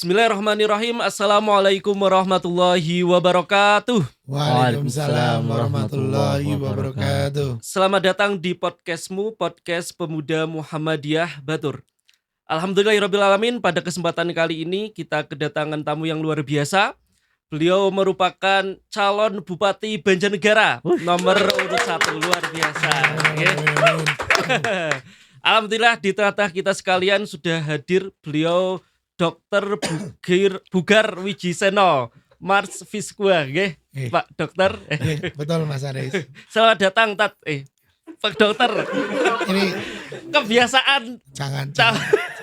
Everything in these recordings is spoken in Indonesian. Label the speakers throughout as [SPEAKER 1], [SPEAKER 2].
[SPEAKER 1] Bismillahirrahmanirrahim. Assalamualaikum warahmatullahi wabarakatuh.
[SPEAKER 2] Waalaikumsalam warahmatullahi wabarakatuh.
[SPEAKER 1] Selamat datang di podcastmu, Podcast Pemuda Muhammadiyah Batur. Alhamdulillahirrabbilalamin, pada kesempatan kali ini kita kedatangan tamu yang luar biasa. Beliau merupakan calon Bupati Banjarnegara nomor urut 1, luar biasa. Alhamdulillah, di tengah-tengah kita sekalian sudah hadir beliau Dr. Bugar Wijiseno, Mars Fiskua, Pak Dokter.
[SPEAKER 2] Betul Mas Aris.
[SPEAKER 1] Selamat datang Pak Dokter.
[SPEAKER 2] Ini
[SPEAKER 1] kebiasaan.
[SPEAKER 2] Jangan.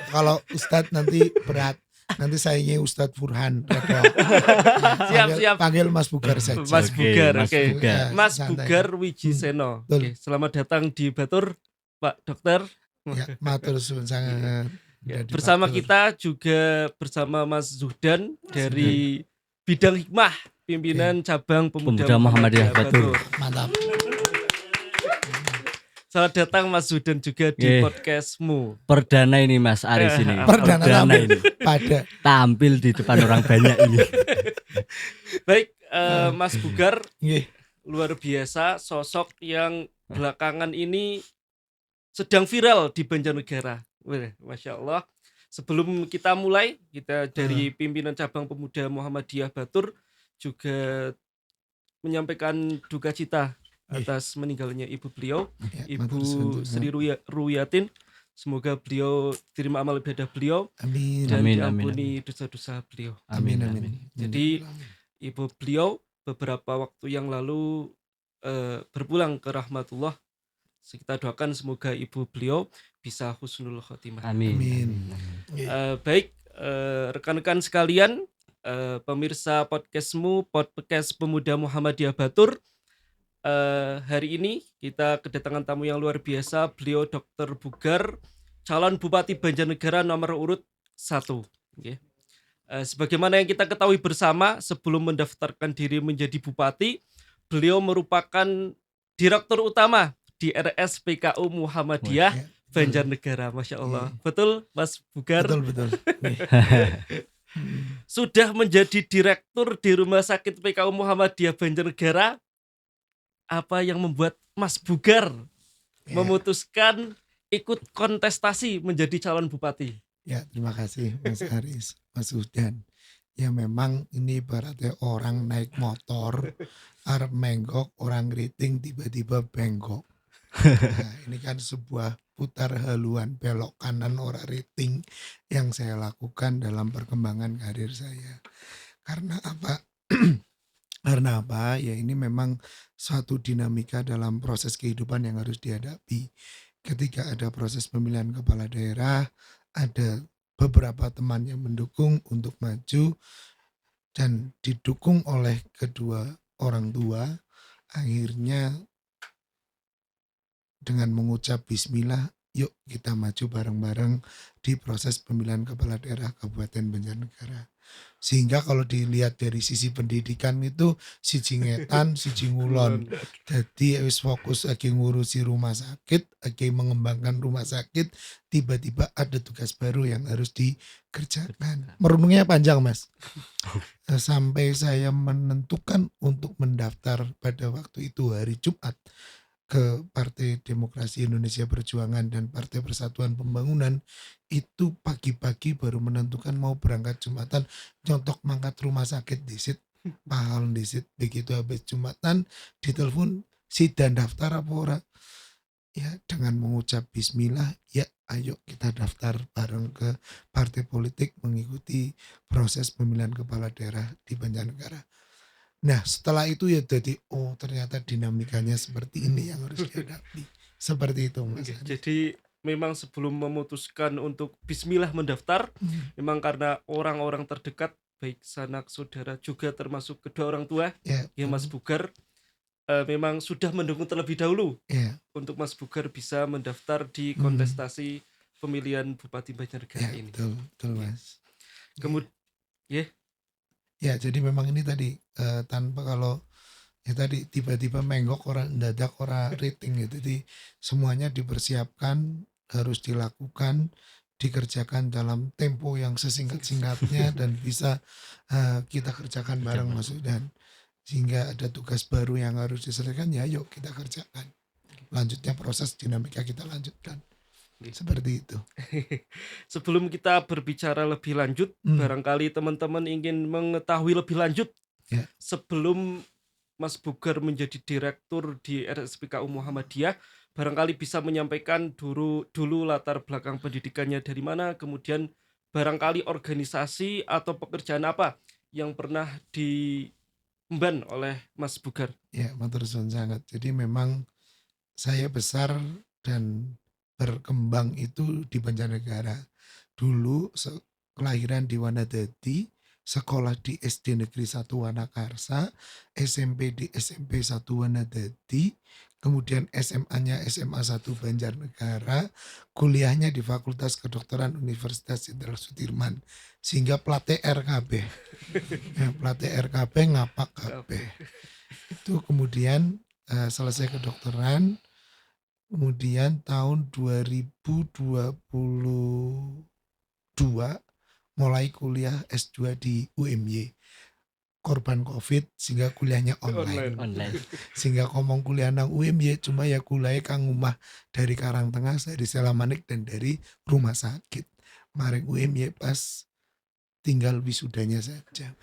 [SPEAKER 2] Kalau Ustadz nanti berat. Nanti sayangnya Ustadz Furhan.
[SPEAKER 1] Siap.
[SPEAKER 2] Panggil Mas Bugar saja.
[SPEAKER 1] Mas Bugar,
[SPEAKER 2] oke.
[SPEAKER 1] Mas Bugar Wijiseno. Selamat datang di Batur, Pak Dokter.
[SPEAKER 2] Ya, matur suwun sangat.
[SPEAKER 1] Bersama kita juga bersama Mas Zuhdan dari Bidang Hikmah, pimpinan cabang Pemuda Muhammadiyah Batur.
[SPEAKER 2] Mantap.
[SPEAKER 1] Selamat datang Mas Zuhdan juga di podcastmu.
[SPEAKER 3] Perdana ini Mas Aris ini.
[SPEAKER 2] Perdana
[SPEAKER 3] ini.
[SPEAKER 2] Pada
[SPEAKER 3] tampil di depan orang banyak ini.
[SPEAKER 1] Baik, Mas Bugar, luar biasa sosok yang belakangan ini sedang viral di Banjarnegara. Masya Allah. Sebelum kita mulai, kita dari pimpinan cabang Pemuda Muhammadiyah Batur juga menyampaikan duka cita atas meninggalnya ibu beliau, Ibu Sri Ruyatin. Semoga beliau terima amal ibadah beliau.
[SPEAKER 2] Amin.
[SPEAKER 1] Dan diampuni dosa-dosa beliau.
[SPEAKER 2] Amin.
[SPEAKER 1] Jadi ibu beliau beberapa waktu yang lalu berpulang ke rahmatullah. Kita doakan semoga ibu beliau bisa husnul khotimah.
[SPEAKER 3] Amin.
[SPEAKER 1] Baik, rekan-rekan sekalian, pemirsa podcastmu, Podcast Pemuda Muhammadiyah Batur. Hari ini kita kedatangan tamu yang luar biasa. Beliau Dr. Bugar, calon Bupati Banjarnegara nomor urut 1. Sebagaimana yang kita ketahui bersama, sebelum mendaftarkan diri menjadi bupati, beliau merupakan direktur utama di RSPKU Muhammadiyah Banjarnegara. Masya Allah. Betul Mas Bugar?
[SPEAKER 2] Betul.
[SPEAKER 1] Sudah menjadi direktur di Rumah Sakit PKU Muhammadiyah Banjarnegara. Apa yang membuat Mas Bugar memutuskan ikut kontestasi menjadi calon bupati?
[SPEAKER 2] Ya, terima kasih Mas Aris, Mas Zuhdan. Ya memang ini ibaratnya orang naik motor, arep menggok, orang ngeriting tiba-tiba bengkok. Nah, ini kan sebuah putar haluan belok kanan ora rating yang saya lakukan dalam perkembangan karir saya. Karena apa? Karena apa? Ya ini memang suatu dinamika dalam proses kehidupan yang harus dihadapi. Ketika ada proses pemilihan kepala daerah, ada beberapa teman yang mendukung untuk maju dan didukung oleh kedua orang tua. Akhirnya dengan mengucap bismillah, yuk kita maju bareng-bareng di proses pemilihan kepala daerah Kabupaten Banjarnegara. Sehingga kalau dilihat dari sisi pendidikan itu siji ngetan, siji ngulon. Jadi wis fokus lagi ngurusi rumah sakit, lagi mengembangkan rumah sakit, tiba-tiba ada tugas baru yang harus dikerjakan. Merenungnya panjang Mas. Sampai saya menentukan untuk mendaftar pada waktu itu hari Jumat ke Partai Demokrasi Indonesia Perjuangan dan Partai Persatuan Pembangunan, itu pagi-pagi baru menentukan mau berangkat Jumatan, nyontok mangkat rumah sakit disit, pahal disit. Begitu habis Jumatan ditelepon, "Sidan daftar apa ora?" Ya dengan mengucap bismillah, ya ayo kita daftar bareng ke partai politik mengikuti proses pemilihan kepala daerah di Banjarnegara. Nah setelah itu ya jadi ternyata dinamikanya seperti ini yang harus dihadapi. Seperti itu Mas.
[SPEAKER 1] Jadi memang sebelum memutuskan untuk bismillah mendaftar, memang karena orang-orang terdekat, baik sanak saudara juga termasuk kedua orang tua, ya Mas Bugar, memang sudah mendukung terlebih dahulu untuk Mas Bugar bisa mendaftar di kontestasi pemilihan Bupati Banjarnegara ini.
[SPEAKER 2] Betul Mas.
[SPEAKER 1] Kemudian
[SPEAKER 2] ya jadi memang ini tadi tanpa kalau ya tadi tiba-tiba menggok orang dadak orang rating gitu. Jadi semuanya dipersiapkan, harus dilakukan dikerjakan dalam tempo yang sesingkat-singkatnya dan bisa kita kerjakan bareng Mas Udan. Sehingga ada tugas baru yang harus diselesaikan, ya yuk kita kerjakan. Lanjutnya proses dinamika kita lanjutkan. Seperti itu.
[SPEAKER 1] Sebelum kita berbicara lebih lanjut, barangkali teman-teman ingin mengetahui lebih lanjut.
[SPEAKER 2] Ya.
[SPEAKER 1] Sebelum Mas Bugar menjadi direktur di RSPKU Muhammadiyah, barangkali bisa menyampaikan dulu latar belakang pendidikannya dari mana, kemudian barangkali organisasi atau pekerjaan apa yang pernah diemban oleh Mas Bugar.
[SPEAKER 2] Ya, matur suwun sangat. Jadi memang saya besar dan berkembang itu di Banjarnegara. Dulu kelahiran di Wanadadi, sekolah di SD Negeri 1 Wanakarsa, SMP di SMP 1 Wanadadi, kemudian SMA-nya SMA 1 Banjarnegara, kuliahnya di Fakultas Kedokteran Universitas Jenderal Sudirman, sehingga plat RKB. Ya, plat RKB ngapak KB. Itu kemudian selesai kedokteran, kemudian tahun 2022 mulai kuliah S2 di UMY. Korban COVID sehingga kuliahnya online. Sehingga ngomong kuliah nang UMY cuma ya kuliah kang omah dari Karangtengah, dari Selamanik dan dari rumah sakit. Maring UMY pas tinggal wisudanya saja.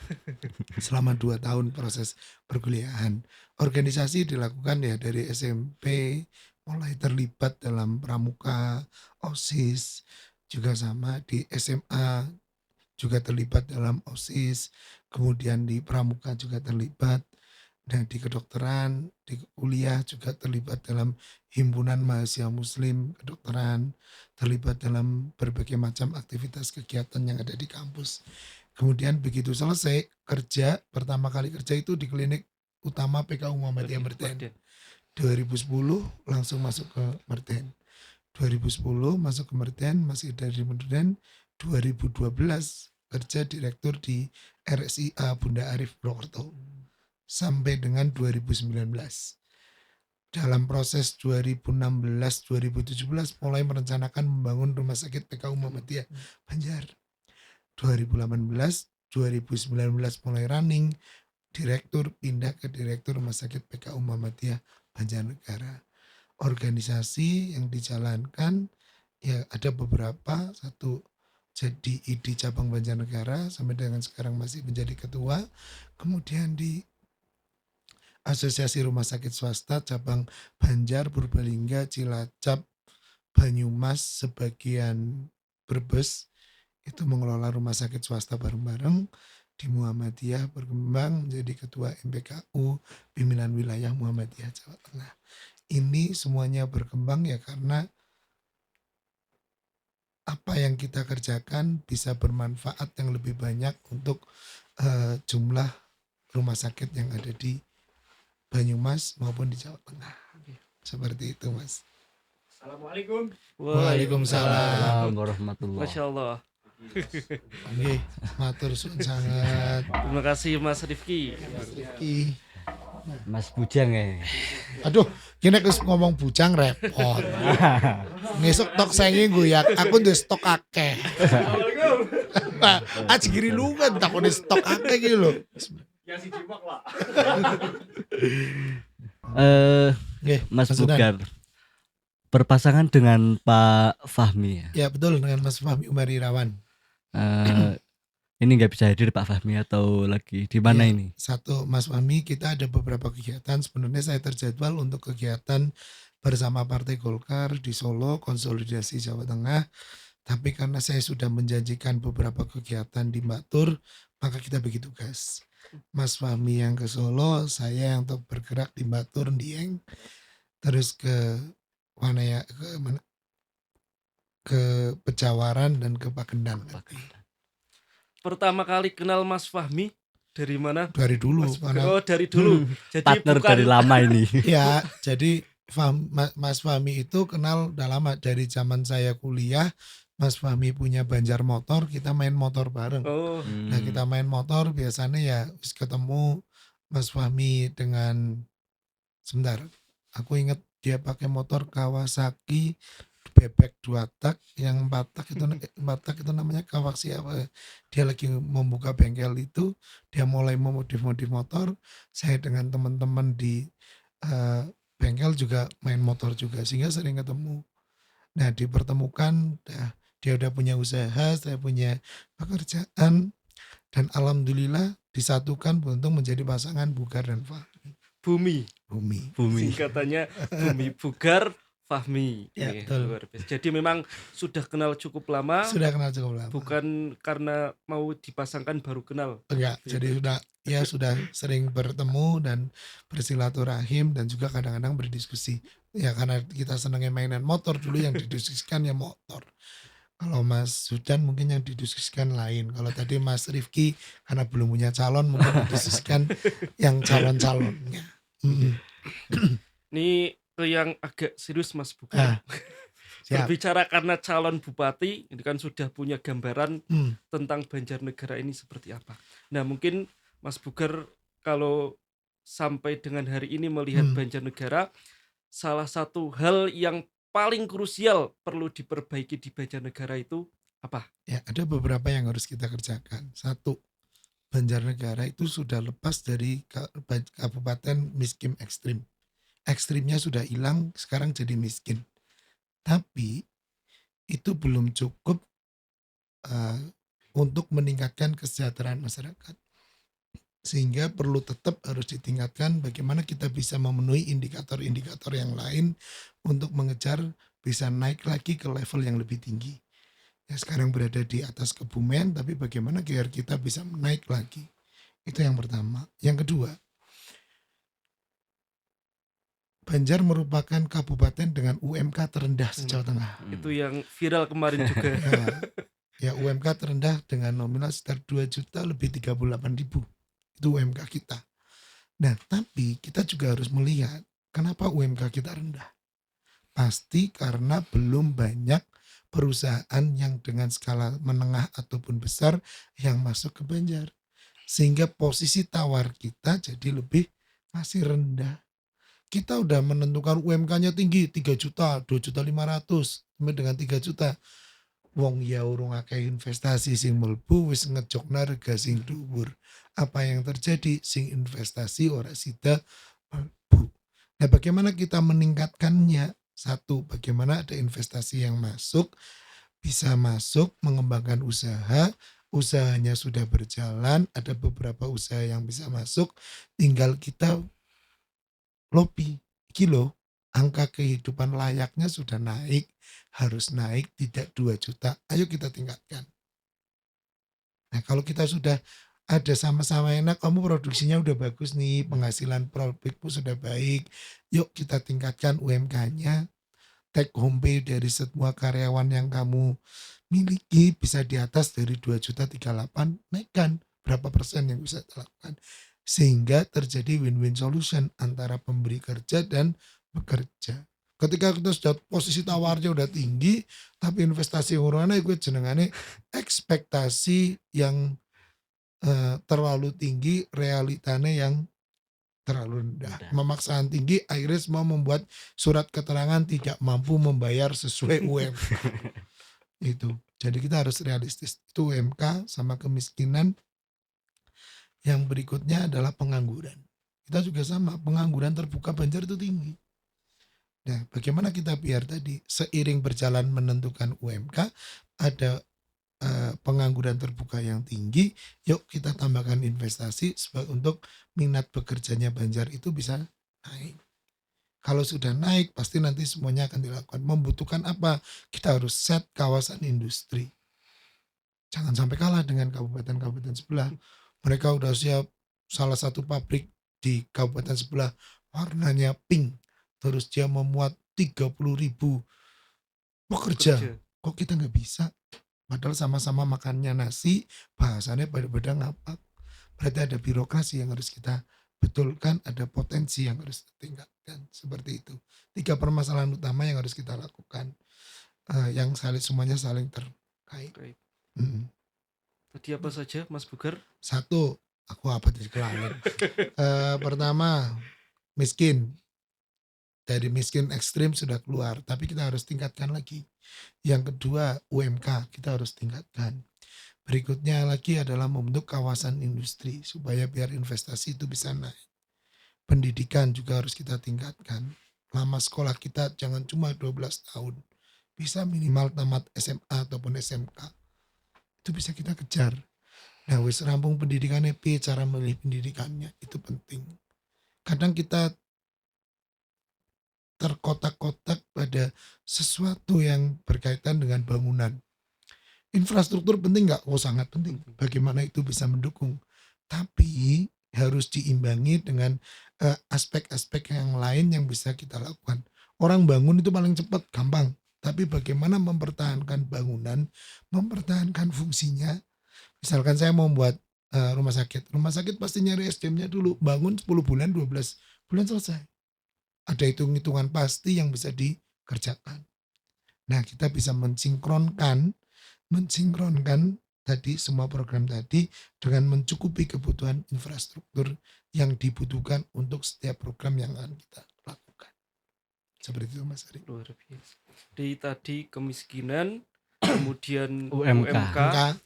[SPEAKER 2] Selama 2 tahun proses perkuliahan. Organisasi dilakukan ya dari SMP, mulai terlibat dalam pramuka, OSIS, juga sama di SMA juga terlibat dalam OSIS, kemudian di pramuka juga terlibat, dan di kedokteran, di kuliah juga terlibat dalam himpunan mahasiswa muslim kedokteran, terlibat dalam berbagai macam aktivitas kegiatan yang ada di kampus. Kemudian begitu selesai kerja, pertama kali kerja itu di klinik utama PKU Muhammadiyah Merten. 2010 langsung masuk ke Merten. 2010 masuk ke Merten, masih dari Merten. 2012 kerja direktur di RSIA Bunda Arif Purwokerto sampai dengan 2019. Dalam proses 2016-2017 mulai merencanakan membangun rumah sakit PKU Muhammadiyah Banjar. 2018-2019 mulai running, direktur pindah ke direktur rumah sakit PKU Muhammadiyah Banjarnegara. Organisasi yang dijalankan ya ada beberapa, satu jadi ID cabang Banjarnegara sampai dengan sekarang masih menjadi ketua, kemudian di Asosiasi Rumah Sakit Swasta cabang Banjar, Purbalingga, Cilacap, Banyumas, sebagian Brebes itu mengelola rumah sakit swasta bareng-bareng. Di Muhammadiyah berkembang menjadi ketua MPKU pimpinan wilayah Muhammadiyah Jawa Tengah. Ini semuanya berkembang ya karena apa yang kita kerjakan bisa bermanfaat yang lebih banyak untuk jumlah rumah sakit yang ada di Banyumas maupun di Jawa Tengah. Seperti itu, Mas.
[SPEAKER 1] Assalamualaikum.
[SPEAKER 2] Waalaikumsalam.
[SPEAKER 3] Warahmatullahi.
[SPEAKER 1] Masya Allah.
[SPEAKER 2] Oke, matur suwun sangat.
[SPEAKER 1] Terima kasih Mas Rifki.
[SPEAKER 3] Mas Bujang ya.
[SPEAKER 2] Aduh, kini aku ngomong bujang repot. Ngesuk tok saingi guyak, aku udah stok akeh. Aji giri lu kan takut stok akeh gitu loh.
[SPEAKER 1] Ya si jimak lah.
[SPEAKER 3] Mas Bugar berpasangan dengan Pak Fahmi ya.
[SPEAKER 2] Ya betul, dengan Mas Fahmi Umar Irawan.
[SPEAKER 3] Ini nggak bisa hadir Pak Fahmi atau lagi di mana
[SPEAKER 2] Ya,
[SPEAKER 3] ini?
[SPEAKER 2] satu Mas Fahmi, kita ada beberapa kegiatan. Sebenarnya saya terjadwal untuk kegiatan bersama Partai Golkar di Solo, konsolidasi Jawa Tengah. Tapi karena saya sudah menjanjikan beberapa kegiatan di Batur, maka kita bagi tugas. Mas Fahmi yang ke Solo, saya yang untuk bergerak di Batur, Dieng, terus ke mana ya, ke Pejawaran dan ke Pakendan.
[SPEAKER 1] Pertama kali kenal Mas Fahmi dari mana?
[SPEAKER 2] Dari dulu.
[SPEAKER 1] Oh, dari dulu. Jadi
[SPEAKER 3] Partner
[SPEAKER 1] bukan
[SPEAKER 3] dari lama ini.
[SPEAKER 2] Ya, jadi Mas Fahmi itu kenal udah lama dari zaman saya kuliah. Mas Fahmi punya Banjar motor, kita main motor bareng.
[SPEAKER 1] Oh,
[SPEAKER 2] Nah, kita main motor biasanya ya ketemu Mas Fahmi dengan sebentar. Aku ingat dia pakai motor Kawasaki bebek 2 tak, yang 4 tak itu 4 tak itu namanya kawaksi apa ya, dia lagi membuka bengkel itu, dia mulai memodif-modif motor, saya dengan teman-teman di, eee, bengkel juga main motor juga, sehingga sering ketemu. Nah, dipertemukan, dia udah punya usaha, saya punya pekerjaan, dan alhamdulillah disatukan beruntung menjadi pasangan Bugar dan
[SPEAKER 1] Bumi.
[SPEAKER 2] Bumi.
[SPEAKER 3] Bumi.
[SPEAKER 1] Singkatannya Bumi Bugar Fahmi.
[SPEAKER 2] Ya,
[SPEAKER 1] Nih,
[SPEAKER 2] betul.
[SPEAKER 1] luar biasa. Jadi memang sudah kenal cukup lama,
[SPEAKER 2] Sudah kenal cukup lama.
[SPEAKER 1] bukan karena mau dipasangkan baru kenal.
[SPEAKER 2] Enggak, jadi sudah sering bertemu dan bersilaturahim dan juga kadang-kadang berdiskusi. Ya karena kita senangnya mainan motor dulu yang didiskusikan ya motor. Kalau Mas Zudan mungkin yang didiskusikan lain. Kalau tadi Mas Rifki karena belum punya calon mungkin didiskusikan yang calon-calonnya. Mm-mm.
[SPEAKER 1] Ini ke yang agak serius Mas Bugar.
[SPEAKER 2] Ah, siap.
[SPEAKER 1] Berbicara karena calon bupati, ini kan sudah punya gambaran
[SPEAKER 2] Hmm,
[SPEAKER 1] tentang Banjarnegara ini seperti apa. Nah mungkin Mas Bugar kalau sampai dengan hari ini melihat
[SPEAKER 2] Hmm.
[SPEAKER 1] Banjarnegara, salah satu hal yang paling krusial perlu diperbaiki di Banjarnegara itu apa?
[SPEAKER 2] Ya, ada beberapa yang harus kita kerjakan. Satu, Banjarnegara itu sudah lepas dari kabupaten miskin ekstrim. Ekstrimnya sudah hilang, sekarang jadi miskin. Tapi itu belum cukup eh, untuk meningkatkan kesejahteraan masyarakat. Sehingga perlu tetap harus ditingkatkan bagaimana kita bisa memenuhi indikator-indikator yang lain untuk mengejar bisa naik lagi ke level yang lebih tinggi. Ya sekarang berada di atas Kebumen, tapi bagaimana biar kita bisa naik lagi. Itu yang pertama. Yang kedua, Banjar merupakan kabupaten dengan UMK terendah se-Jawa Tengah.
[SPEAKER 1] Itu yang viral kemarin juga.
[SPEAKER 2] Ya UMK terendah dengan nominal sekitar 2 juta lebih 38.000. Itu UMK kita. Nah, tapi kita juga harus melihat kenapa UMK kita rendah. Pasti karena belum banyak perusahaan yang dengan skala menengah ataupun besar yang masuk ke Banjar. Sehingga posisi tawar kita jadi lebih masih rendah. Kita udah menentukan UMK-nya tinggi 3 juta, 2.500.000 sampai dengan 3 juta. Wong ya urung akeh investasi sing mlebu wis ngejokna rega sing dhuwur. Apa yang terjadi sing investasi ora sida mlebu. Nah, bagaimana kita meningkatkannya? Satu, bagaimana ada investasi yang masuk, bisa masuk mengembangkan usaha, usahanya sudah berjalan, ada beberapa usaha yang bisa masuk, tinggal kita lobby. Iki loh, angka kehidupan layaknya sudah naik, harus naik tidak 2 juta. Ayo kita tingkatkan. Nah, kalau kita sudah ada sama-sama enak, kamu produksinya udah bagus nih, penghasilan produkmu sudah baik. Yuk kita tingkatkan UMK-nya. Take home pay dari semua karyawan yang kamu miliki bisa di atas dari 2,38 juta, naikkan berapa persen yang bisa dilakukan. Sehingga terjadi win-win solution antara pemberi kerja dan bekerja. Ketika kita sudah posisi tawarnya udah tinggi, tapi investasi urana gue jenengane ekspektasi yang terlalu tinggi, realitanya yang terlalu rendah. Memaksaan tinggi akhirnya semua membuat surat keterangan tidak mampu membayar sesuai UMK. Itu. Jadi kita harus realistis. Itu UMK sama kemiskinan. Yang berikutnya adalah pengangguran. Kita juga sama, pengangguran terbuka Banjar itu tinggi. Nah, bagaimana kita biar tadi seiring berjalan menentukan UMK ada pengangguran terbuka yang tinggi, yuk kita tambahkan investasi untuk minat bekerjanya Banjar itu bisa naik. Kalau sudah naik pasti nanti semuanya akan dilakukan. Membutuhkan apa? Kita harus set kawasan industri. Jangan sampai kalah dengan kabupaten-kabupaten sebelah. Mereka udah siap salah satu pabrik di kabupaten sebelah warnanya pink. Terus dia memuat 30.000 pekerja. Kok kita nggak bisa? Padahal sama-sama makannya nasi, bahasannya beda-beda ngapak. Berarti ada birokrasi yang harus kita betulkan, ada potensi yang harus ditingkatkan. Seperti itu. 3 permasalahan utama yang harus kita lakukan. Yang semuanya saling terkait.
[SPEAKER 1] Baik.
[SPEAKER 2] Tadi
[SPEAKER 1] apa saja Mas Bugar?
[SPEAKER 2] Satu, aku apa tadi kelalen. Pertama, miskin. dari miskin ekstrim sudah keluar, tapi kita harus tingkatkan lagi. Yang kedua, UMK kita harus tingkatkan. Berikutnya lagi adalah membentuk kawasan industri supaya biar investasi itu bisa naik. Pendidikan juga harus kita tingkatkan. Lama sekolah kita jangan cuma 12 tahun. Bisa minimal tamat SMA ataupun SMK. Itu bisa kita kejar. Nah, wis rampung pendidikannya, cara memilih pendidikannya itu penting. Kadang kita terkotak-kotak pada sesuatu yang berkaitan dengan bangunan. Infrastruktur penting nggak? Oh sangat penting. Bagaimana itu bisa mendukung. Tapi harus diimbangi dengan aspek-aspek yang lain yang bisa kita lakukan. Orang bangun itu paling cepat, gampang. Tapi bagaimana mempertahankan bangunan, mempertahankan fungsinya. Misalkan saya mau buat rumah sakit. Rumah sakit pasti nyari SDM-nya dulu. Bangun 10 bulan, 12 bulan selesai. Ada hitung-hitungan pasti yang bisa dikerjakan. Nah, kita bisa mensinkronkan tadi semua program tadi dengan mencukupi kebutuhan infrastruktur yang dibutuhkan untuk setiap program yang akan kita lakukan. Seperti itu Mas Ari.
[SPEAKER 1] Luar biasa. Dari tadi kemiskinan, kemudian
[SPEAKER 3] UMK.
[SPEAKER 1] UMK,
[SPEAKER 2] Angka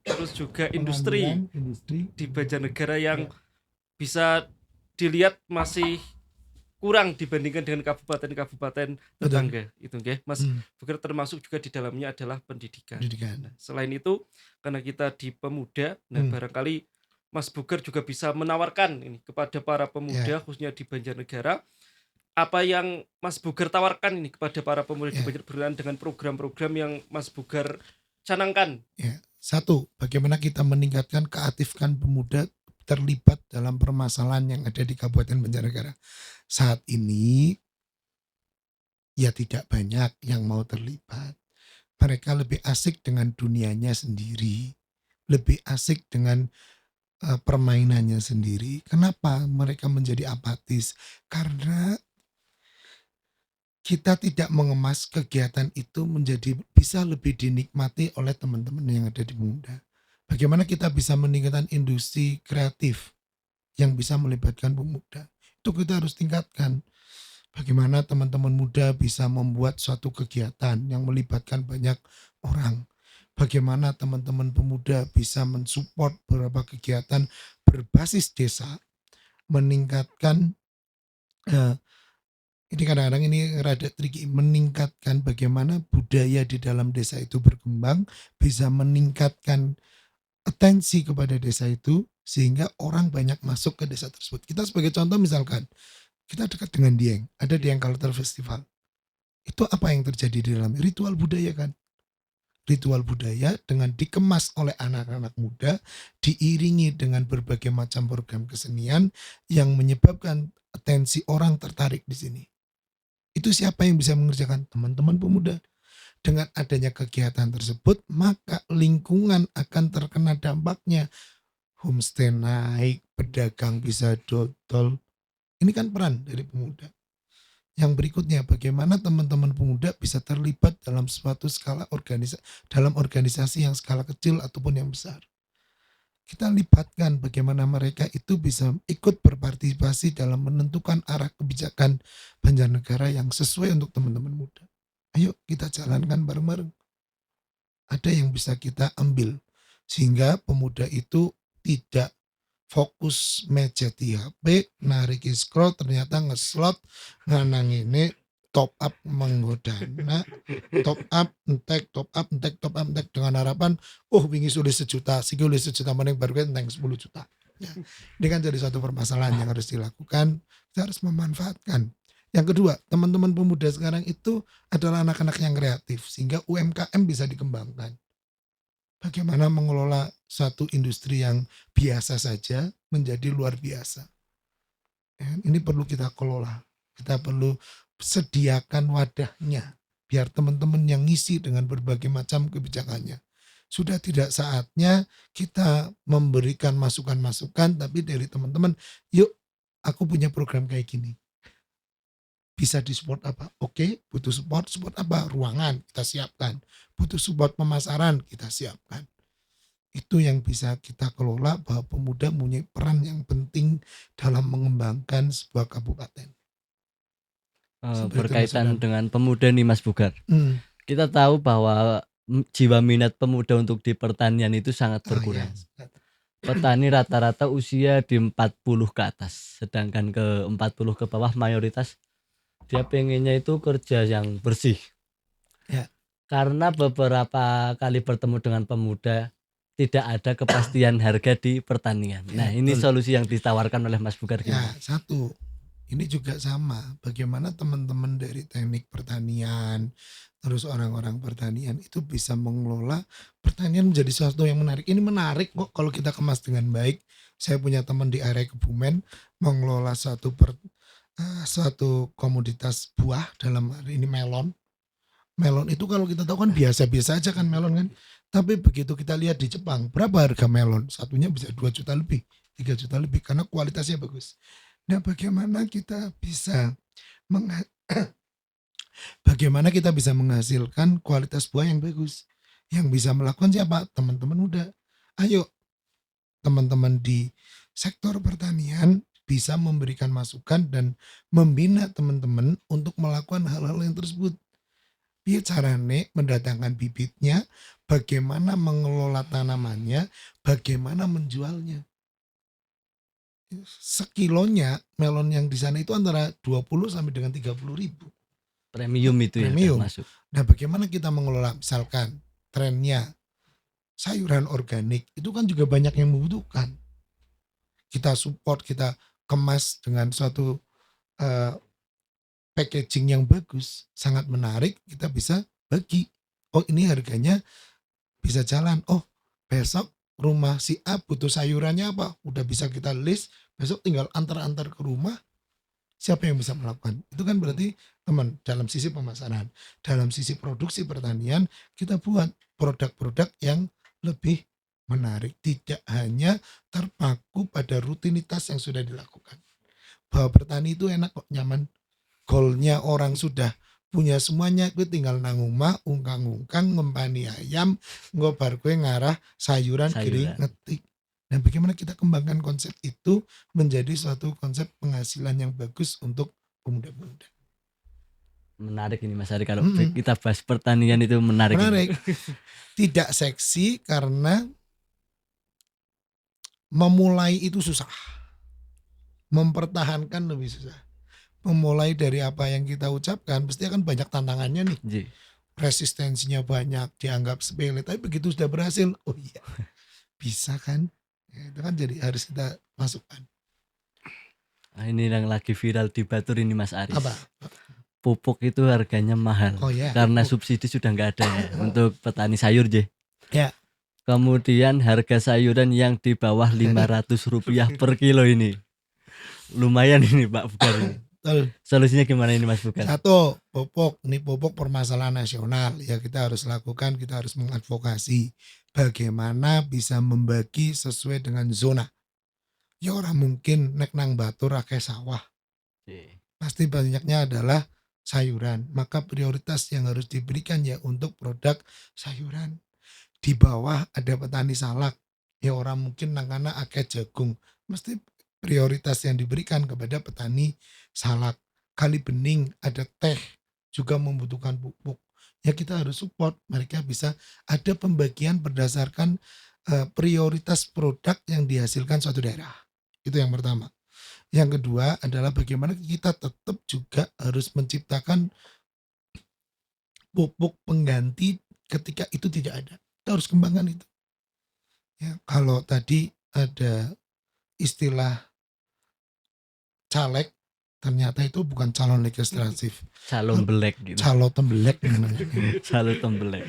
[SPEAKER 1] terus juga industri
[SPEAKER 2] pengangguran, industri
[SPEAKER 1] di Banjarnegara yang bisa dilihat masih kurang dibandingkan dengan kabupaten-kabupaten tetangga. Itu nggih, Mas Buker, termasuk juga di dalamnya adalah pendidikan.
[SPEAKER 2] pendidikan.
[SPEAKER 1] Selain itu, karena kita di pemuda, nah barangkali Mas Buker juga bisa menawarkan ini kepada para pemuda khususnya di Banjarnegara, apa yang Mas Buker tawarkan ini kepada para pemuda di Banjar berkenaan dengan program-program yang Mas Buker canangkan.
[SPEAKER 2] Ya, satu, bagaimana kita meningkatkan keaktifkan pemuda terlibat dalam permasalahan yang ada di Kabupaten Banjarnegara. Saat ini ya tidak banyak yang mau terlibat. Mereka lebih asik dengan dunianya sendiri, lebih asik dengan permainannya sendiri. Kenapa mereka menjadi apatis? Karena kita tidak mengemas kegiatan itu menjadi bisa lebih dinikmati oleh teman-teman yang ada di muda. Bagaimana kita bisa meningkatkan industri kreatif yang bisa melibatkan pemuda. Itu kita harus tingkatkan. Bagaimana teman-teman muda bisa membuat suatu kegiatan yang melibatkan banyak orang. Bagaimana teman-teman pemuda bisa mensupport beberapa kegiatan berbasis desa, meningkatkan ini kadang-kadang ini rada tricky, meningkatkan bagaimana budaya di dalam desa itu berkembang, bisa meningkatkan atensi kepada desa itu sehingga orang banyak masuk ke desa tersebut. Kita sebagai contoh misalkan, kita dekat dengan Dieng, ada Dieng Culture Festival. Itu apa yang terjadi di dalam ritual budaya kan? Ritual budaya dengan dikemas oleh anak-anak muda, diiringi dengan berbagai macam program kesenian yang menyebabkan atensi orang tertarik di sini. Itu siapa yang bisa mengerjakan? Teman-teman pemuda. Dengan adanya kegiatan tersebut, maka lingkungan akan terkena dampaknya. Homestay naik, pedagang bisa dodol. Ini kan peran dari pemuda. Yang berikutnya, bagaimana teman-teman pemuda bisa terlibat dalam suatu skala dalam organisasi yang skala kecil ataupun yang besar. Kita libatkan bagaimana mereka itu bisa ikut berpartisipasi dalam menentukan arah kebijakan Banjarnegara yang sesuai untuk teman-teman muda. Ayo kita jalankan bareng-bareng. Ada yang bisa kita ambil sehingga pemuda itu tidak fokus mejet di HP, narik scroll ternyata ngeslot nganang ini top up menggodana, top up entek dengan harapan wingi sudah 1 juta, siki oleh 1 juta maning baru enteng 10 juta. Ya. Ini kan jadi suatu permasalahan yang harus dilakukan, kita harus memanfaatkan. Yang kedua, teman-teman pemuda sekarang itu adalah anak-anak yang kreatif sehingga UMKM bisa dikembangkan. Bagaimana mengelola satu industri yang biasa saja menjadi luar biasa. Ini perlu kita kelola. Kita perlu sediakan wadahnya biar teman-teman yang ngisi dengan berbagai macam kebijakannya. Sudah tidak saatnya kita memberikan masukan-masukan tapi dari teman-teman, yuk aku punya program kayak gini. Bisa disupport apa? Oke, butuh support apa? Ruangan kita siapkan. Butuh support pemasaran kita siapkan. Itu yang bisa kita kelola bahwa pemuda punya peran yang penting dalam mengembangkan sebuah kabupaten. Seperti itu Mas
[SPEAKER 3] berkaitan
[SPEAKER 2] Sudan.
[SPEAKER 3] dengan pemuda nih Mas Bugar.
[SPEAKER 2] Hmm.
[SPEAKER 3] Kita tahu bahwa jiwa minat pemuda untuk di pertanian itu sangat
[SPEAKER 2] Oh ya.
[SPEAKER 3] berkurang. Petani rata-rata usia di 40 ke atas, sedangkan ke 40 ke bawah mayoritas dia pengennya itu kerja yang bersih.
[SPEAKER 2] Ya.
[SPEAKER 3] Karena beberapa kali bertemu dengan pemuda tidak ada kepastian harga di pertanian.
[SPEAKER 2] Ya,
[SPEAKER 3] Nah, ini
[SPEAKER 2] betul.
[SPEAKER 3] solusi yang ditawarkan oleh Mas Bugar
[SPEAKER 2] Ya,
[SPEAKER 3] gimana?
[SPEAKER 2] satu. Ini juga sama. Bagaimana teman-teman dari teknik pertanian, terus orang-orang pertanian itu bisa mengelola pertanian menjadi sesuatu yang menarik. Ini menarik kok kalau kita kemas dengan baik. Saya punya teman di area Kebumen mengelola suatu komoditas buah, dalam hari ini melon. Melon itu kalau kita tahu kan biasa-biasa aja kan melon kan. Tapi begitu kita lihat di Jepang, berapa harga melon? Satunya bisa 2 juta lebih, 3 juta lebih karena kualitasnya bagus. Nah, bagaimana kita bisa mengha- bagaimana kita bisa menghasilkan kualitas buah yang bagus? Yang bisa melakukan siapa? Teman-teman muda. Ayo, teman-teman di sektor pertanian bisa memberikan masukan dan membina teman-teman untuk melakukan hal-hal yang tersebut. Piye carane mendatangkan bibitnya, bagaimana mengelola tanamannya, bagaimana menjualnya. Sekilonya melon yang di sana itu antara 20 sampai dengan 30.000.
[SPEAKER 3] Premium itu ya udah
[SPEAKER 2] Premium.
[SPEAKER 3] masuk.
[SPEAKER 2] Nah, bagaimana kita mengelola misalkan trennya sayuran organik itu kan juga banyak yang membutuhkan. Kita support, kita kemas dengan suatu eh, packaging yang bagus, sangat menarik, kita bisa bagi. Oh, ini harganya bisa jalan. Oh, besok rumah si A butuh sayurannya apa? Udah bisa kita list, besok tinggal antar-antar ke rumah. Siapa yang bisa melakukan? Itu kan berarti teman dalam sisi pemasaran, dalam sisi produksi pertanian kita buat produk-produk yang lebih menarik, tidak hanya terpaku pada rutinitas yang sudah dilakukan. Bahwa bertani itu enak kok, nyaman. Goalnya orang sudah punya semuanya, gue tinggal nang omah ungkang-ungkang ngempani ayam, ngobar gue ngarah sayuran kering
[SPEAKER 3] Sayuran.
[SPEAKER 2] ngetik. Nah, bagaimana kita kembangkan konsep itu menjadi suatu konsep penghasilan yang bagus untuk pemuda-pemuda.
[SPEAKER 3] Menarik ini Mas Ari kalau
[SPEAKER 2] Mm-mm.
[SPEAKER 3] kita bahas pertanian itu menarik.
[SPEAKER 2] Menarik.
[SPEAKER 3] Ini.
[SPEAKER 2] Tidak seksi karena memulai itu susah. Mempertahankan lebih susah. Memulai dari apa yang kita ucapkan pasti akan banyak tantangannya nih.
[SPEAKER 3] Ji.
[SPEAKER 2] Resistensinya banyak, dianggap sepele, tapi begitu sudah berhasil, oh iya bisa kan. Ya, itu kan jadi harus kita masukkan.
[SPEAKER 3] Nah, ini yang lagi viral di Batur ini Mas Aris.
[SPEAKER 2] Apa?
[SPEAKER 3] Pupuk itu harganya mahal.
[SPEAKER 2] Oh ya,
[SPEAKER 3] Karena
[SPEAKER 2] pupuk.
[SPEAKER 3] subsidi sudah nggak ada ya untuk petani sayur J.
[SPEAKER 2] Ya.
[SPEAKER 3] Kemudian harga sayuran yang di bawah Rp500 per kilo ini. Lumayan ini Pak Bugar ini.
[SPEAKER 2] Betul.
[SPEAKER 3] Solusinya gimana ini Mas Bugar?
[SPEAKER 2] Satu, pupuk. Ini pupuk permasalahan nasional. Ya, kita harus lakukan, kita harus mengadvokasi bagaimana bisa membagi sesuai dengan zona. Ya orang mungkin nek nang Batur akeh sawah. Pasti banyaknya adalah sayuran. Maka prioritas yang harus diberikan ya untuk produk sayuran. Di bawah ada petani salak. Ya orang mungkin nangana akeh jagung. Mesti prioritas yang diberikan kepada petani salak. Kali bening ada teh juga membutuhkan pupuk. Ya kita harus support. Mereka bisa ada pembagian berdasarkan prioritas produk yang dihasilkan suatu daerah. Itu yang pertama. Yang kedua adalah bagaimana kita tetap juga harus menciptakan pupuk pengganti ketika itu tidak ada. Kita harus kembangkan itu. Ya, kalau tadi ada istilah caleg, ternyata itu bukan calon legislatif,
[SPEAKER 3] Calon belek gitu.
[SPEAKER 2] calon tembelek namanya.
[SPEAKER 3] Calon tembelek.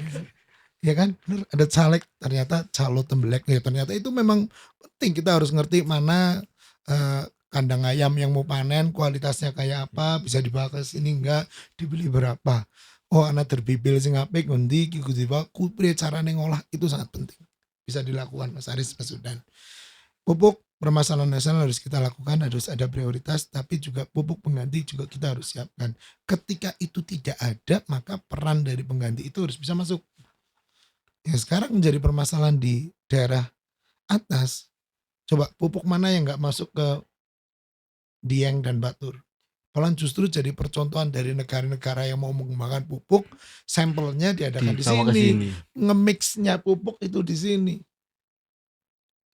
[SPEAKER 2] Ya kan, bener, ada caleg ternyata calon tembelek. Ya ternyata itu memang penting, kita harus ngerti mana kandang ayam yang mau panen kualitasnya kayak apa, bisa dibawa ke sini enggak, dibeli berapa. Oh anak terbibil sing apik ngendi iki kudu dibawa, kupriye carane ngolah, itu sangat penting. Bisa dilakukan Mas Aris, Mas Sudan. Pupuk permasalahan nasional harus kita lakukan, harus ada prioritas, tapi juga pupuk pengganti juga kita harus siapkan. Ketika itu tidak ada, maka peran dari pengganti itu harus bisa masuk. Ya sekarang menjadi permasalahan di daerah atas. Coba pupuk mana yang nggak masuk ke Dieng dan Batur? Malah justru jadi percontohan dari negara-negara yang mau mengembangkan pupuk, sampelnya diadakan di
[SPEAKER 3] Dibawa ke
[SPEAKER 2] sini,
[SPEAKER 3] sini.
[SPEAKER 2] nge-mix-nya pupuk itu di sini.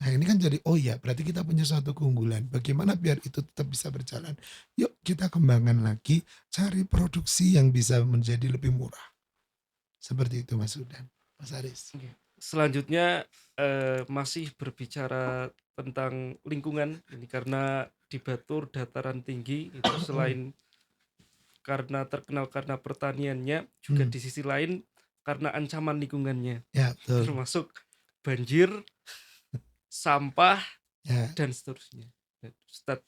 [SPEAKER 2] Nah ini kan jadi, oh iya berarti kita punya suatu keunggulan. Bagaimana biar itu tetap bisa berjalan? Yuk kita kembangkan lagi, cari produksi yang bisa menjadi lebih murah. Seperti itu Mas Udan, Mas Aris.
[SPEAKER 1] Selanjutnya masih berbicara tentang lingkungan ini, karena di Batur dataran tinggi itu selain karena terkenal karena pertaniannya, juga di sisi lain karena ancaman lingkungannya,
[SPEAKER 2] Ya betul.
[SPEAKER 1] termasuk banjir, sampah,
[SPEAKER 2] Ya.
[SPEAKER 1] dan seterusnya. Ustadz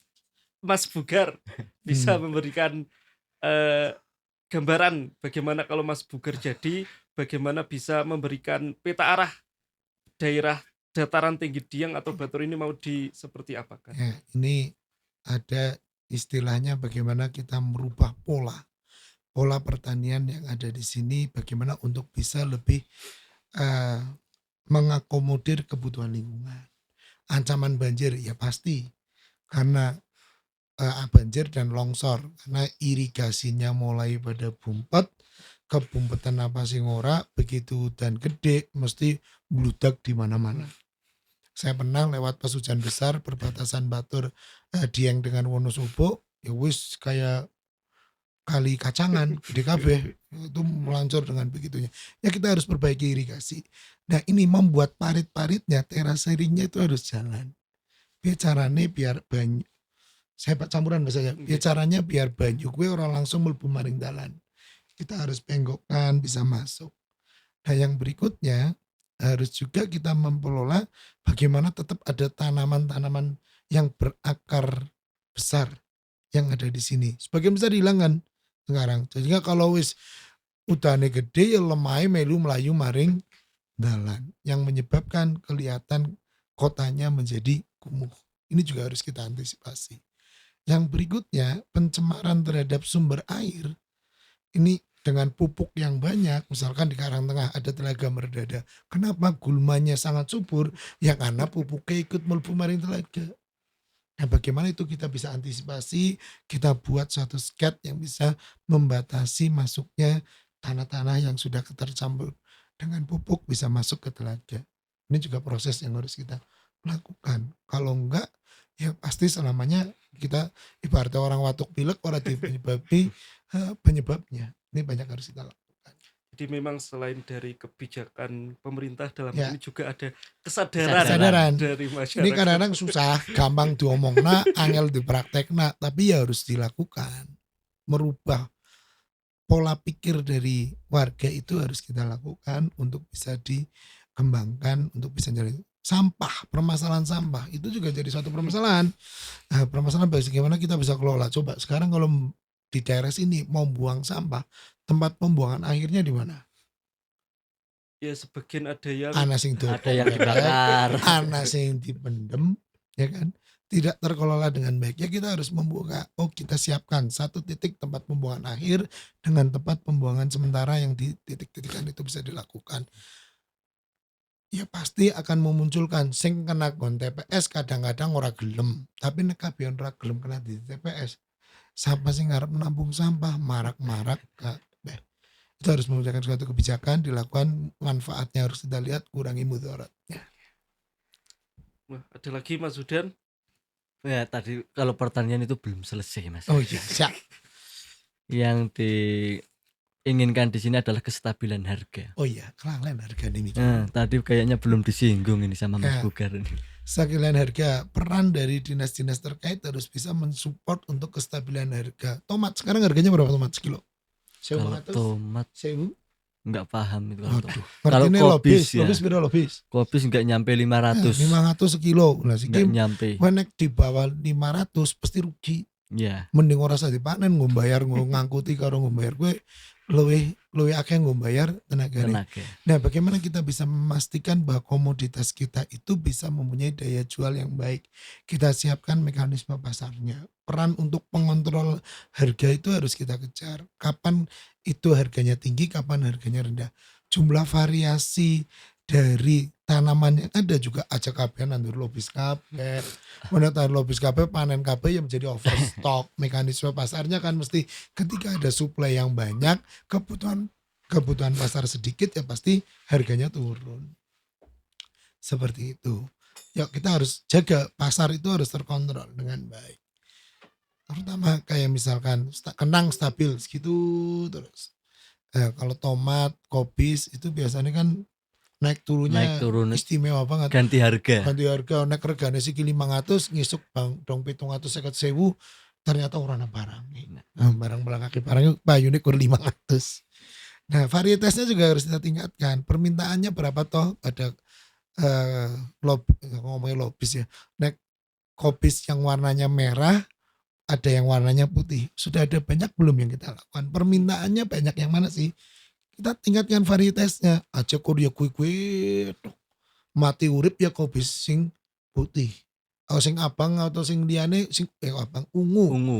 [SPEAKER 1] Mas Bugar bisa memberikan gambaran bagaimana kalau Mas Bugar jadi, bagaimana bisa memberikan peta arah daerah dataran tinggi Dieng atau Batur ini mau seperti apakan?
[SPEAKER 2] Ya, ini ada istilahnya bagaimana kita merubah pola pertanian yang ada di sini, bagaimana untuk bisa lebih mengakomodir kebutuhan lingkungan. Ancaman banjir ya pasti karena banjir dan longsor, karena irigasinya mulai pada bumpet, kebumpetan apa sing ora, begitu hujan gede mesti bludak di mana-mana. Saya pernah lewat pas hujan besar perbatasan Batur Dieng dengan Wonosobo, ya wis kayak kali kacangan gede kabeh, itu melancar dengan begitunya. Ya kita harus perbaiki irigasi. Nah ini membuat parit-paritnya, terasering-nya itu harus jalan. Biar caranya biar banyu, saya pak campuran bahasanya, biar caranya biar banyu gue orang langsung mlebu maring dalan. Kita harus penggokkan bisa masuk. Nah yang berikutnya harus juga kita mengelola bagaimana tetap ada tanaman-tanaman yang berakar besar yang ada di sini. Sebagian besar dihilangkan sekarang. Jadi kalau wis udane gede ya lemai melu melayu maring dalan yang menyebabkan kelihatan kotanya menjadi kumuh. Ini juga harus kita antisipasi. Yang berikutnya pencemaran terhadap sumber air. Ini dengan pupuk yang banyak, misalkan di Karangtengah ada Telaga Merdada. Kenapa gulmanya sangat subur? Ya karena pupuknya ikut mlebu maring telaga. Nah bagaimana itu kita bisa antisipasi, kita buat suatu sket yang bisa membatasi masuknya tanah-tanah yang sudah tercampur dengan pupuk bisa masuk ke telaga. Ini juga proses yang harus kita lakukan. Kalau enggak, ya pasti selamanya kita ibaratnya orang watuk pilek, orang penyebabnya. Ini banyak harus kita lakukan.
[SPEAKER 1] Jadi memang selain dari kebijakan pemerintah dalam
[SPEAKER 2] Ya.
[SPEAKER 1] ini juga ada kesadaran
[SPEAKER 2] Kesadaran.
[SPEAKER 1] dari
[SPEAKER 2] Ini
[SPEAKER 1] masyarakat.
[SPEAKER 2] kadang-kadang susah, gampang diomongna, angel dipraktekna, tapi ya harus dilakukan. Merubah pola pikir dari warga itu harus kita lakukan untuk bisa dikembangkan, untuk bisa jadi sampah, permasalahan sampah itu juga jadi suatu permasalahan. Nah, permasalahan bagaimana kita bisa kelola. Coba sekarang kalau di daerah sini mau buang sampah, tempat pembuangan akhirnya di mana?
[SPEAKER 1] Ya sebagian ada yang
[SPEAKER 2] Ana sing
[SPEAKER 3] Ada yang dibakar.
[SPEAKER 2] ana sing dipendem, ya kan? Tidak terkelola dengan baik. Ya kita harus membuka. Oh kita siapkan satu titik tempat pembuangan akhir dengan tempat pembuangan sementara yang di titik-titikan itu bisa dilakukan. Ya pasti akan memunculkan sing kena gon TPS kadang-kadang ora gelem, tapi nek kabeh ora gelem kena di TPS. Siapa sing ngarep menampung sampah marak-marak kabeh. Itu harus mengerjakan suatu kebijakan, dilakukan, manfaatnya harus kita lihat, kurangi mudaratnya.
[SPEAKER 1] Wah, ada lagi Mas Zudan.
[SPEAKER 3] Ya tadi kalau pertanian itu belum selesai Mas.
[SPEAKER 2] Oh iya, siap.
[SPEAKER 3] Yang diinginkan di sini adalah kestabilan harga.
[SPEAKER 2] Oh iya, kelalen harga ini.
[SPEAKER 3] Nah, tadi kayaknya belum disinggung ini sama Mas
[SPEAKER 2] Ya.
[SPEAKER 3] Bugar ini.
[SPEAKER 2] Kestabilan harga, peran dari dinas-dinas terkait harus bisa mensupport untuk kestabilan harga. Tomat sekarang harganya berapa tomat sekilo?
[SPEAKER 3] Kalau
[SPEAKER 2] 1.500?
[SPEAKER 3] tomat
[SPEAKER 2] 1.000?
[SPEAKER 3] nggak paham itu. Kalau tomat.
[SPEAKER 2] Aduh,
[SPEAKER 3] Kalau
[SPEAKER 2] ngertine
[SPEAKER 3] kobis
[SPEAKER 2] lobis,
[SPEAKER 3] ya.
[SPEAKER 2] lobis piro lobis?
[SPEAKER 3] Kobis nggak nyampe 500.
[SPEAKER 2] 500 sekilo. Lah
[SPEAKER 3] Nggak
[SPEAKER 2] siki
[SPEAKER 3] nyampe.
[SPEAKER 2] menek di bawah 500 pasti rugi.
[SPEAKER 3] Ya.
[SPEAKER 2] Mending ora usah dipanen nggo bayar nggo ngangkuti karo nggo bayar kowe luwih akeh nggo bayar tenagane.
[SPEAKER 3] Tenaga.
[SPEAKER 2] Nah, bagaimana kita bisa memastikan bahwa komoditas kita itu bisa mempunyai daya jual yang baik? Kita siapkan mekanisme pasarnya. Peran untuk pengontrol harga itu harus kita kejar. Kapan itu harganya tinggi, kapan harganya rendah. Jumlah variasi dari tanaman yang ada juga aja kabeh nandur lobis kabeh. Menetar lobis kabeh panen kabeh yang menjadi overstock. Mekanisme pasarnya kan mesti ketika ada supply yang banyak, kebutuhan kebutuhan pasar sedikit ya pasti harganya turun. Seperti itu. Ya kita harus jaga pasar itu harus terkontrol dengan baik. Terutama kayak misalkan kenang stabil segitu terus. Kalau tomat, kobis itu biasanya kan naik
[SPEAKER 3] naik
[SPEAKER 2] turunnya
[SPEAKER 3] turun
[SPEAKER 2] istimewa banget.
[SPEAKER 3] ganti harga.
[SPEAKER 2] Ganti harga naik regane siki 500 ngisuk bang dong 750.000 ternyata orang barang. Barang belakang barangnya payune kur 500. Nah, varietasnya juga harus kita tingkatkan. Permintaannya berapa toh ada ngomongin lobis ya. Naik kobis yang warnanya merah, ada yang warnanya putih. Sudah ada banyak belum yang kita lakukan? Permintaannya banyak yang mana sih? Kita tingkatkan varietasnya. Aja kur ya kue-kue mati urip ya kobis sing putih. Atau sing abang atau sing liane sing abang ungu.
[SPEAKER 3] Ungu.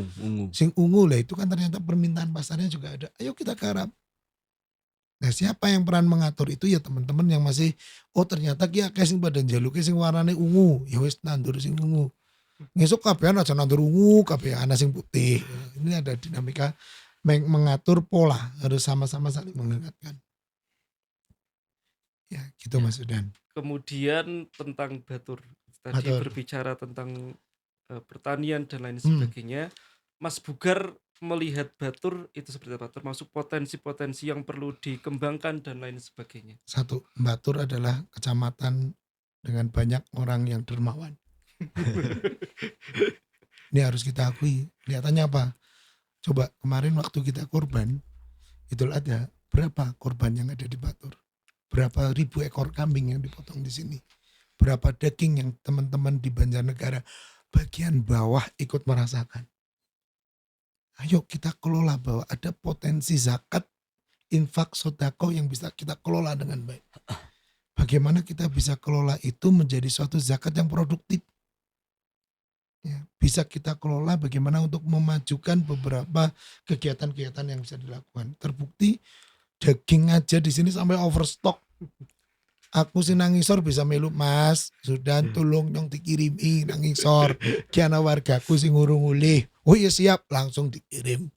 [SPEAKER 2] Sing ungu lah itu kan ternyata permintaan pasarnya juga ada. Ayo kita garap. Nah, siapa yang peran mengatur itu ya teman-teman yang masih ternyata ki akeh sing pada njaluke sing warnane ungu. Ya wis nandur sing ungu. Ngesuk kabehan aja nandur ungu, kabehan ana sing putih. Ini ada dinamika mengatur pola, harus sama-sama saling mengingatkan. Ya, gitu
[SPEAKER 3] Ya.
[SPEAKER 2] Mas Udan.
[SPEAKER 1] Kemudian tentang batur. Tadi
[SPEAKER 2] Batur.
[SPEAKER 1] berbicara tentang pertanian dan lain sebagainya. Mas Bugar melihat batur itu seperti apa? Termasuk potensi-potensi yang perlu dikembangkan dan lain sebagainya.
[SPEAKER 2] Satu, Batur adalah kecamatan dengan banyak orang yang dermawan. Ini harus kita akui. Kelihatannya apa? Coba kemarin waktu kita korban, Idul Adha, berapa korban yang ada di Batur? Berapa ribu ekor kambing yang dipotong di sini? Berapa daging yang teman-teman di Banjarnegara bagian bawah ikut merasakan? Ayo kita kelola bahwa ada potensi zakat, infak, sodako yang bisa kita kelola dengan baik. Bagaimana kita bisa kelola itu menjadi suatu zakat yang produktif. Ya, bisa kita kelola bagaimana untuk memajukan beberapa kegiatan-kegiatan yang bisa dilakukan. Terbukti daging aja di sini sampai overstock. Aku sih nangisor bisa melu Mas, sudah tolong nyong dikirimi nangisor. Kiana wargaku sing urung ulih. Oh iya siap, langsung dikirim.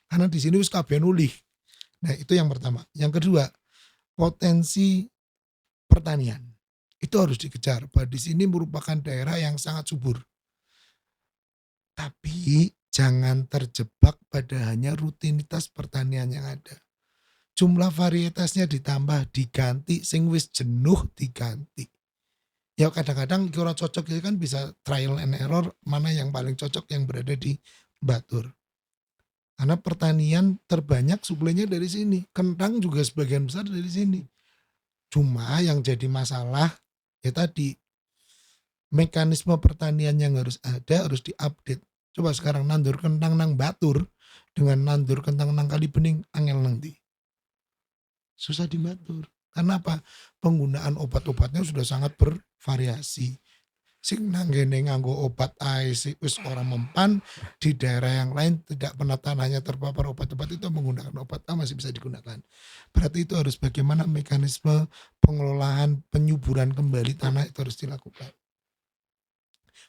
[SPEAKER 2] Karena di sini wis kabeh ulih. Nah, itu yang pertama. Yang kedua, potensi pertanian. Itu harus dikejar. Bahwa di sini merupakan daerah yang sangat subur. Tapi jangan terjebak pada hanya rutinitas pertanian yang ada. Jumlah varietasnya ditambah, diganti, sing wis jenuh diganti. Ya kadang-kadang kira cocok itu kan bisa trial and error mana yang paling cocok yang berada di Batur. Karena pertanian terbanyak suplainya dari sini. Kentang juga sebagian besar dari sini. Cuma yang jadi masalah ya tadi mekanisme pertanian yang harus ada harus diupdate. Coba sekarang nandur kentang nang Batur dengan nandur kentang nang Kalibening angel nanti. Susah di Batur. Karena apa? Penggunaan obat-obatnya sudah sangat bervariasi. Sing nanggene nganggo obat ae wis ora mempan, di daerah yang lain tidak pernah tanahnya terpapar obat-obat itu menggunakan obat A masih bisa digunakan. Berarti itu harus bagaimana mekanisme pengelolaan penyuburan kembali tanah itu harus dilakukan.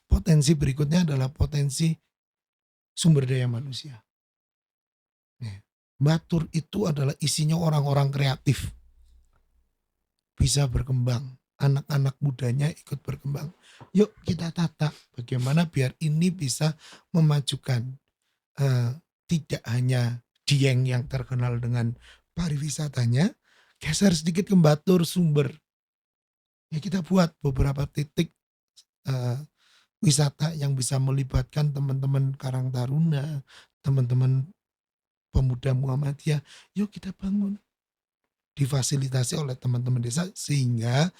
[SPEAKER 2] Potensi berikutnya adalah potensi sumber daya manusia. Batur itu adalah isinya orang-orang kreatif. Bisa berkembang. Anak-anak mudanya ikut berkembang. Yuk kita tata bagaimana biar ini bisa memajukan. Tidak hanya Dieng yang terkenal dengan pariwisatanya. Geser sedikit ke Batur sumber. Ya kita buat beberapa titik wisata yang bisa melibatkan teman-teman Karang Taruna, teman-teman pemuda Muhammadiyah, yuk kita bangun. Difasilitasi oleh teman-teman desa sehingga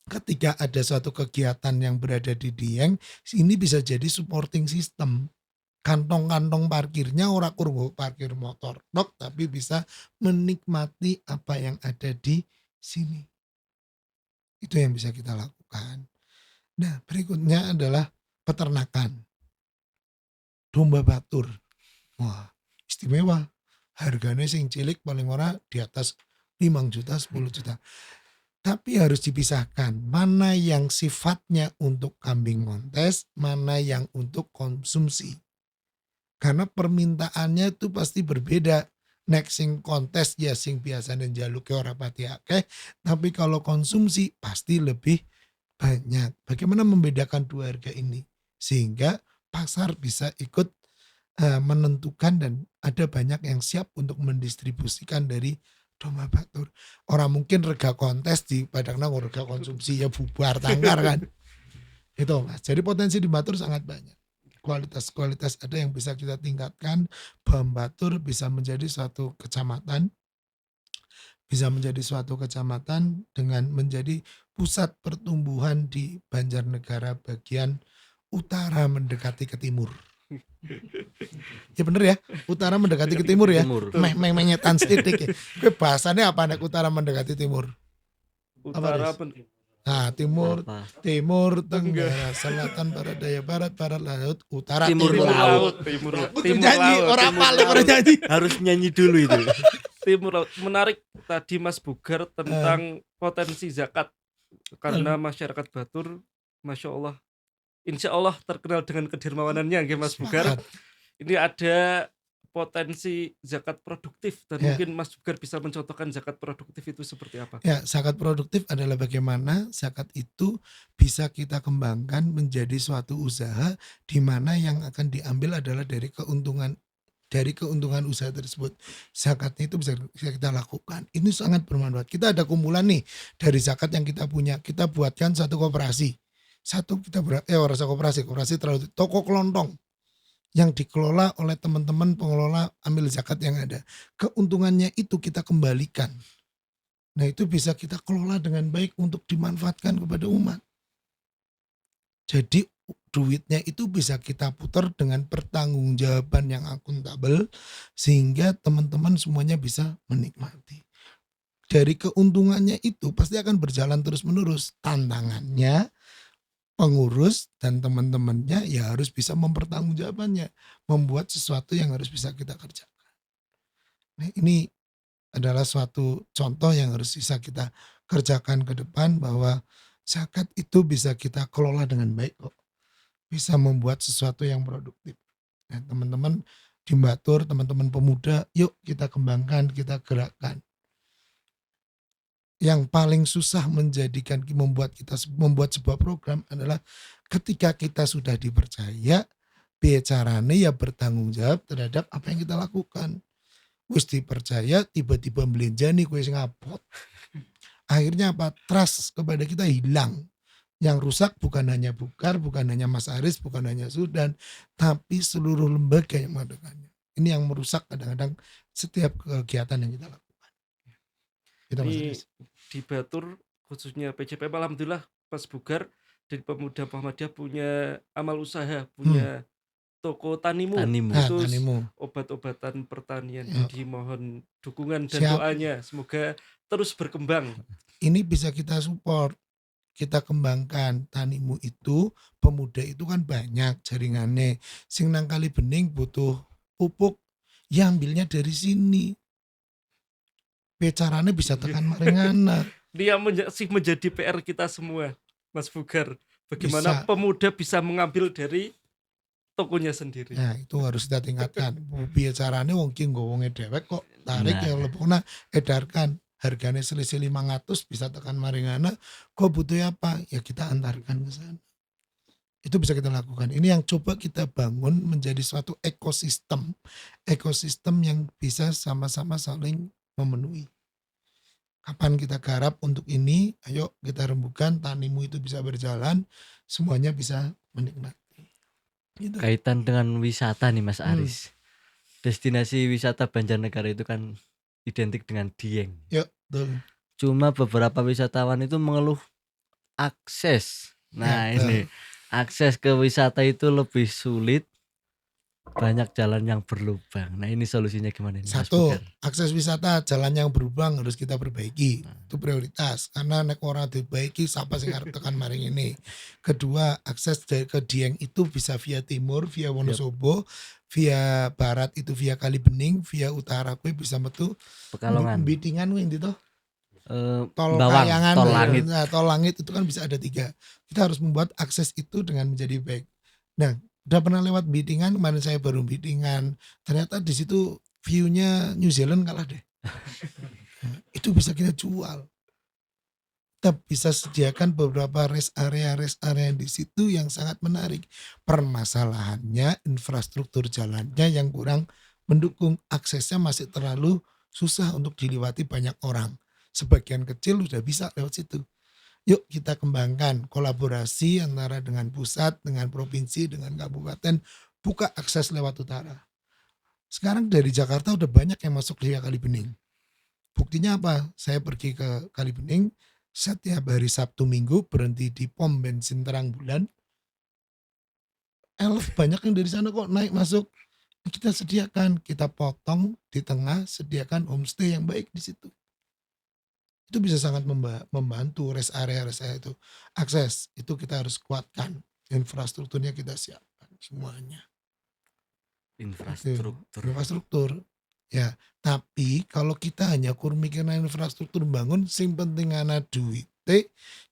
[SPEAKER 2] ketika ada suatu kegiatan yang berada di Dieng, ini bisa jadi supporting system. Kantong-kantong parkirnya ora kurang parkir motor, tapi bisa menikmati apa yang ada di sini. Itu yang bisa kita lakukan. Nah, berikutnya adalah peternakan. Domba Batur. Wah, istimewa. Harganya sing cilik paling ora di atas 5 juta, 10 juta. Tapi harus dipisahkan mana yang sifatnya untuk kambing kontes, mana yang untuk konsumsi. Karena permintaannya itu pasti berbeda. Nek sing kontes ya sing biasanya njaluke ora pati akeh, tapi kalau konsumsi pasti lebih banyak. Bagaimana membedakan dua harga ini? Sehingga pasar bisa ikut menentukan dan ada banyak yang siap untuk mendistribusikan dari domba Batur. Orang mungkin rega kontes di padangna rega konsumsi ya bubar tangkar kan. Itu Mas. Jadi potensi di Batur sangat banyak. Kualitas-kualitas ada yang bisa kita tingkatkan. Batur bisa menjadi suatu kecamatan, dengan menjadi pusat pertumbuhan di Banjarnegara bagian utara mendekati ke timur. Ya bener ya, utara mendekati ke timur ya.
[SPEAKER 3] Timur.
[SPEAKER 2] Menyetan setitik ya. Gue bahasannya apa nek utara mendekati timur?
[SPEAKER 1] Utara
[SPEAKER 2] Des? Nah, timur,
[SPEAKER 3] Apa?
[SPEAKER 2] tenggara, selatan, barat, daya, barat laut, utara,
[SPEAKER 3] Timur
[SPEAKER 2] timur
[SPEAKER 3] laut.
[SPEAKER 1] timur
[SPEAKER 2] Aku tuh
[SPEAKER 1] timur
[SPEAKER 2] nyanyi,
[SPEAKER 1] laut,
[SPEAKER 2] orang
[SPEAKER 1] timur
[SPEAKER 2] apa
[SPEAKER 1] laut,
[SPEAKER 2] orang nyanyi.
[SPEAKER 3] Harus nyanyi dulu itu.
[SPEAKER 1] timur laut. Menarik tadi Mas Bugar tentang potensi zakat karena masyarakat Batur, masya Allah, insya Allah terkenal dengan kedermawanannya, nggih Mas Bugar.
[SPEAKER 2] Sepakat.
[SPEAKER 1] Ini ada potensi zakat produktif dan
[SPEAKER 2] Ya.
[SPEAKER 1] mungkin Mas Bugar bisa mencontohkan zakat produktif itu seperti apa?
[SPEAKER 2] Ya, zakat produktif adalah bagaimana zakat itu bisa kita kembangkan menjadi suatu usaha di mana yang akan diambil adalah dari keuntungan usaha tersebut. Zakatnya itu bisa kita lakukan. Ini sangat bermanfaat. Kita ada kumpulan nih dari zakat yang kita punya. Kita buatkan satu koperasi. Koperasi terlalu toko kelontong yang dikelola oleh teman-teman pengelola ambil zakat yang ada. Keuntungannya itu kita kembalikan. Nah, itu bisa kita kelola dengan baik untuk dimanfaatkan kepada umat. Jadi duitnya itu bisa kita putar dengan pertanggungjawaban yang akuntabel sehingga teman-teman semuanya bisa menikmati. Dari keuntungannya itu pasti akan berjalan terus-menerus. Tantangannya pengurus dan teman-temannya ya harus bisa mempertanggungjawabannya, membuat sesuatu yang harus bisa kita kerjakan. Nah, ini adalah suatu contoh yang harus bisa kita kerjakan ke depan bahwa zakat itu bisa kita kelola dengan baik kok. Bisa membuat sesuatu yang produktif. Nah, teman-teman di Batur, teman-teman pemuda, yuk kita kembangkan, kita gerakkan. Yang paling susah membuat sebuah program adalah ketika kita sudah dipercaya, bicaranya ya bertanggung jawab terhadap apa yang kita lakukan. Wis dipercaya tiba-tiba melenjani kue ngapot. Akhirnya apa? Trust kepada kita hilang. Yang rusak bukan hanya Bukar, bukan hanya Mas Aris, bukan hanya Sudan, tapi seluruh lembaga yang melakukannya. Ini yang merusak kadang-kadang setiap kegiatan yang kita lakukan. Kita Mas
[SPEAKER 1] Ini
[SPEAKER 2] Aris.
[SPEAKER 1] di Batur khususnya PCPM, alhamdulillah Mas Bugar dari Pemuda Muhammadiyah punya amal usaha, punya toko Tanimu,
[SPEAKER 3] Tanimu.
[SPEAKER 2] Nah,
[SPEAKER 1] khusus
[SPEAKER 2] Tanimu.
[SPEAKER 1] obat-obatan pertanian.
[SPEAKER 2] Ya.
[SPEAKER 1] Dimohon dukungan dan
[SPEAKER 2] Siap.
[SPEAKER 1] doanya semoga terus berkembang.
[SPEAKER 2] Ini bisa kita support, kita kembangkan. Tanimu itu, pemuda itu kan banyak jaringannya. Sing nang kali bening butuh pupuk, ya ambilnya dari sini. Becarane bisa tekan marengana.
[SPEAKER 1] Dia menjadi PR kita semua, Mas Bugar. Bagaimana
[SPEAKER 2] Bisa.
[SPEAKER 1] pemuda bisa mengambil dari tokonya sendiri.
[SPEAKER 2] Nah, itu harus kita tingkatkan. Bicarane wong ki nggonge dewek kok tarik
[SPEAKER 3] Nah.
[SPEAKER 2] yang lebokna edarkan. Harganya selisih 500 bisa tekan marengana. Kok butuh apa? Ya kita antarkan ke sana. Itu bisa kita lakukan. Ini yang coba kita bangun menjadi suatu ekosistem. Ekosistem yang bisa sama-sama saling memenuhi. Kapan kita garap untuk ini, ayo kita rembukan, Tanimu itu bisa berjalan, semuanya bisa menikmati. Gitu.
[SPEAKER 3] Kaitan dengan wisata nih Mas Aris. Destinasi wisata Banjarnegara itu kan identik dengan Dieng.
[SPEAKER 2] Yuk, betul.
[SPEAKER 3] Cuma beberapa wisatawan itu mengeluh akses. Nah,
[SPEAKER 2] Ya, betul.
[SPEAKER 3] ini akses ke wisata itu lebih sulit. Banyak jalan yang berlubang. Nah, ini solusinya gimana nih Mas
[SPEAKER 2] Satu,
[SPEAKER 3] Bugar?
[SPEAKER 2] akses wisata jalan yang berlubang harus kita perbaiki. Itu prioritas. Karena nek ora diperbaiki siapa sing arep tekan maring ini. Kedua, akses ke Dieng itu bisa via timur, via Wonosobo, via barat itu via Kalibening, via utara kuwi bisa metu
[SPEAKER 3] Pekalongan.
[SPEAKER 2] Bitingan kuwi ndi to? tol
[SPEAKER 3] Bawang,
[SPEAKER 2] Kayangan,
[SPEAKER 3] tol langit.
[SPEAKER 2] nah, tol langit itu kan bisa ada 3. Kita harus membuat akses itu dengan menjadi baik. Nah, udah pernah lewat Biddingan, kemarin saya baru Biddingan, ternyata di situ view-nya New Zealand kalah deh. Nah, itu bisa kita jual. Kita bisa sediakan beberapa rest area di situ yang sangat menarik. Permasalahannya infrastruktur jalannya yang kurang mendukung, aksesnya masih terlalu susah untuk dilewati banyak orang. Sebagian kecil udah bisa lewat situ. Yuk kita kembangkan kolaborasi antara dengan pusat, dengan provinsi, dengan kabupaten, buka akses lewat utara. Sekarang dari Jakarta udah banyak yang masuk via Kalibening. Buktinya apa? Saya pergi ke Kalibening, setiap hari Sabtu Minggu berhenti di pom bensin Terang Bulan. Banyak yang dari sana kok naik masuk. Kita sediakan, kita potong di tengah, sediakan homestay yang baik di situ. Itu bisa sangat membantu rest area itu. Akses itu kita harus kuatkan. Infrastrukturnya kita siapkan semuanya. Infrastruktur. Ya, tapi kalau kita hanya mikirin infrastruktur bangun, sing penting ana duit,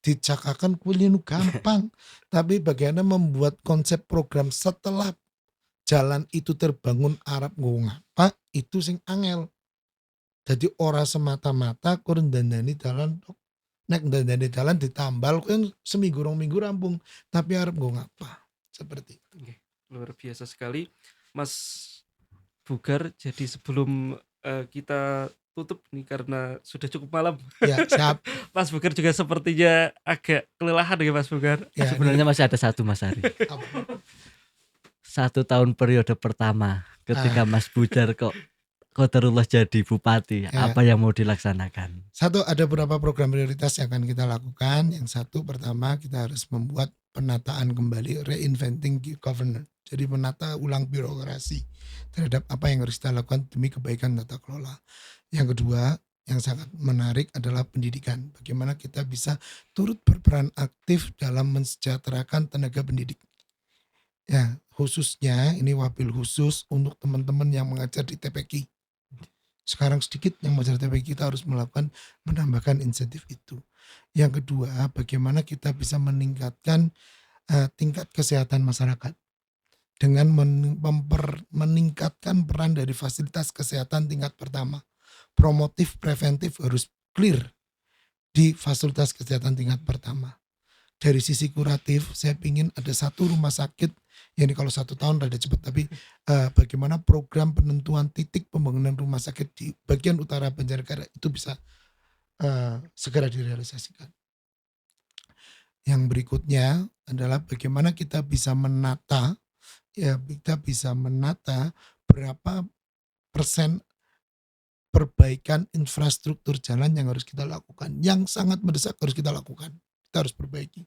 [SPEAKER 2] dicakakan kulinu gampang. Tapi bagaimana membuat konsep program setelah jalan itu terbangun Arab ngapa itu sing angel. Jadi ora semata-mata kurang dandani dalan nek dandani dalan ditambal kan seminggu 2 minggu rampung, tapi Arab ngapa seperti itu.
[SPEAKER 1] Oke, luar biasa sekali Mas Bugar. Jadi sebelum kita tutup nih karena sudah cukup malam.
[SPEAKER 2] Ya, siap.
[SPEAKER 1] Mas Bugar juga sepertinya agak kelelahan ya Mas Bugar.
[SPEAKER 2] Ya,
[SPEAKER 3] Sebenarnya masih ada satu Mas Ari. 1 tahun periode pertama ketika Mas Bujar kok qadarullah jadi bupati, apa yang mau dilaksanakan?
[SPEAKER 2] Satu, ada beberapa program prioritas yang akan kita lakukan. Yang satu, pertama kita harus membuat penataan kembali, reinventing governance. Jadi menata ulang birokrasi terhadap apa yang harus kita lakukan demi kebaikan tata kelola. Yang kedua, yang sangat menarik adalah pendidikan. Bagaimana kita bisa turut berperan aktif dalam mensejahterakan tenaga pendidik. Ya, khususnya ini wabil khusus untuk teman-teman yang mengajar di TPQ. Sekarang sedikit yang mengajar TPQ, kita harus menambahkan insentif itu. Yang kedua, bagaimana kita bisa meningkatkan tingkat kesehatan masyarakat dengan meningkatkan peran dari fasilitas kesehatan tingkat pertama. Promotif, preventif harus clear di fasilitas kesehatan tingkat pertama. Dari sisi kuratif, saya ingin ada satu rumah sakit, ya ini kalau 1 tahun rada cepat, tapi bagaimana program penentuan titik pembangunan rumah sakit di bagian utara Banjarnegara itu bisa segera direalisasikan. Yang berikutnya adalah bagaimana kita bisa menata berapa persen perbaikan infrastruktur jalan yang harus kita lakukan, yang sangat mendesak harus kita lakukan. Kita harus perbaiki.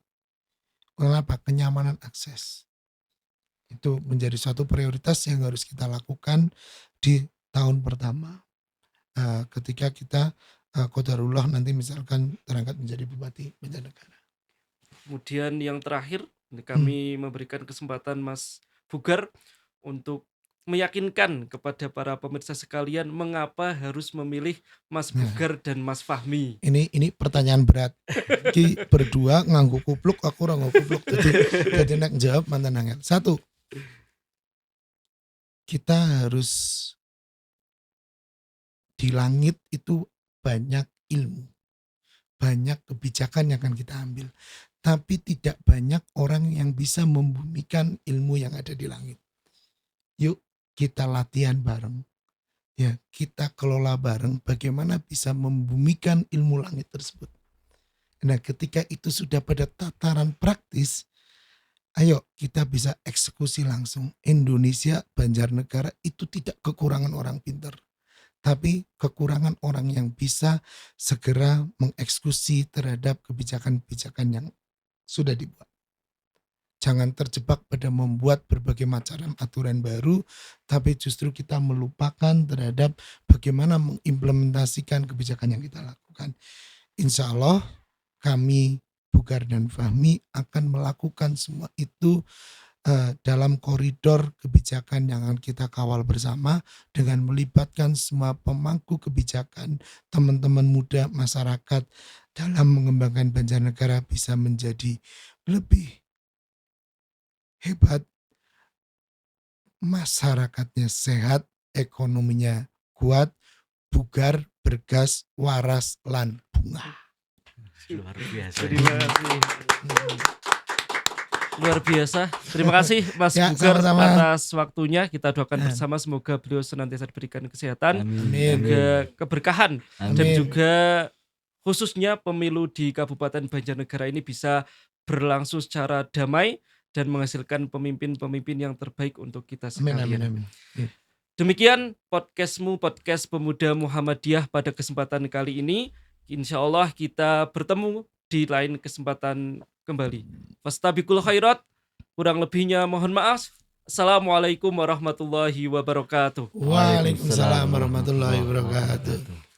[SPEAKER 2] Kenapa? Kenyamanan akses. Itu menjadi suatu prioritas yang harus kita lakukan di tahun pertama. Ketika kita qadarullah nanti misalkan terangkat menjadi bupati Banjarnegara.
[SPEAKER 1] Kemudian yang terakhir, kami memberikan kesempatan Mas Bugar untuk meyakinkan kepada para pemirsa sekalian mengapa harus memilih Mas Bugar dan Mas Fahmi.
[SPEAKER 2] Ini pertanyaan berat. Ki berdua nganggo kupluk, aku ora nganggo kupluk. Jadi nek jawab mantan angel. 1. Kita harus di langit itu banyak ilmu. Banyak kebijakan yang akan kita ambil. Tapi tidak banyak orang yang bisa membumikan ilmu yang ada di langit. Yuk kita latihan bareng. Ya, kita kelola bareng bagaimana bisa membumikan ilmu langit tersebut. Nah, ketika itu sudah pada tataran praktis, ayo kita bisa eksekusi langsung. Indonesia, Banjarnegara itu tidak kekurangan orang pintar, tapi kekurangan orang yang bisa segera mengeksekusi terhadap kebijakan-kebijakan yang sudah dibuat. Jangan terjebak pada membuat berbagai macam aturan baru, tapi justru kita melupakan terhadap bagaimana mengimplementasikan kebijakan yang kita lakukan. Insya Allah kami, Bugar dan Fahmi akan melakukan semua itu dalam koridor kebijakan yang akan kita kawal bersama dengan melibatkan semua pemangku kebijakan, teman-teman muda masyarakat dalam mengembangkan Banjarnegara bisa menjadi lebih hebat, masyarakatnya sehat, ekonominya kuat, bugar, bergas, waras, lan bunga.
[SPEAKER 3] Luar biasa.
[SPEAKER 1] Terima kasih. Luar biasa. Terima kasih Mas
[SPEAKER 2] Ya,
[SPEAKER 1] Bugar
[SPEAKER 2] sama-sama.
[SPEAKER 1] atas waktunya. Kita doakan bersama semoga beliau senantiasa diberikan kesehatan,
[SPEAKER 2] Amin.
[SPEAKER 1] juga keberkahan, dan
[SPEAKER 2] Amin.
[SPEAKER 1] juga khususnya pemilu di Kabupaten Banjarnegara ini bisa berlangsung secara damai dan menghasilkan pemimpin-pemimpin yang terbaik untuk kita
[SPEAKER 2] Amin,
[SPEAKER 1] sekalian.
[SPEAKER 2] amin, amin.
[SPEAKER 1] Demikian podcastmu, podcast Pemuda Muhammadiyah pada kesempatan kali ini. Insya Allah kita bertemu di lain kesempatan kembali. Fastabiqul khairat. Kurang lebihnya mohon maaf. Assalamualaikum warahmatullahi wabarakatuh.
[SPEAKER 2] Waalaikumsalam warahmatullahi wabarakatuh.